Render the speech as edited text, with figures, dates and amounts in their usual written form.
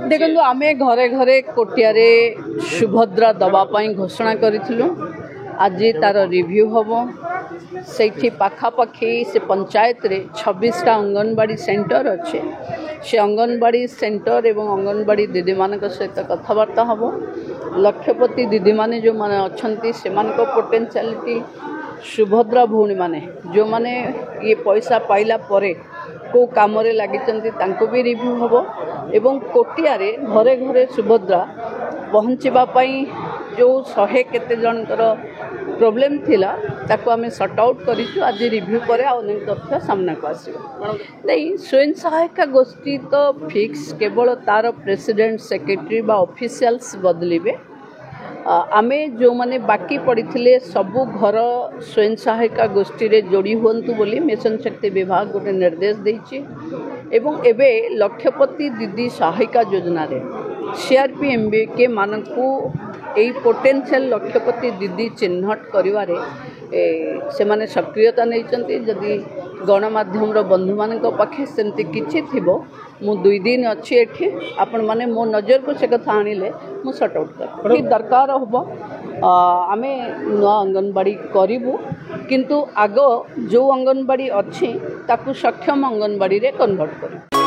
देखो आम घरे घरे कोटियारे सुभद्रा दवापाई घोषणा करूँ। आज तार रिव्यू हम से पाखापाखि से पंचायत रे 26टा अंगनवाड़ी सेंटर अच्छे। से अंगनवाड़ी सेंटर एवं अंगनवाड़ी दीदी मान सहित कथबार्ता हम। लक्षपति दीदी माने जो माने अच्छी से पोटेंशियलिटी सुभद्रा भौणी माने जो माने ये पैसा पाइला परे को काम लगी भी रिव्यू हम। एवं कोटियारे घरे घरे सुभद्रा पहुँचापी जो 100 केते जनकर प्रोब्लेम थिला ताको आमे सॉर्ट आउट करिछु। आज रिव्यू पर अनेक तथ्य सामना को आसिबो। नहीं स्वयं सहायता गोष्ठी तो फिक्स केवल तार प्रेसिडेंट सेक्रेटरी बा ऑफिशियल्स बदलिबे। आमे जो माने बाकी पड़े सबू घर स्वयं सहायता गोष्ठी रे जोड़ी हुंतु बोली मिशन शक्ति विभाग गोटे निर्देश देइछि। एवं एबे लक्षपति दीदी सहायता योजना रे CRPMBK मानकू यही पोटेंशियल लक्षपति दीदी चिन्हट करिवारे से माने सक्रियता नहीं। जदि गणमाध्यम बंधु मान पाखे सेमती किछि थिबो मु 2 दिन अच्छी एठी आपण माने मो नजर को से कथा आनिले मु सॉर्ट आउट कर दरकार होबो। आमे नुआ अंगनवाड़ी करिवु किंतु आगो जो अंगनवाड़ी अच्छी ताकू सक्षम अंगनवाड़ी रे कन्वर्ट करू।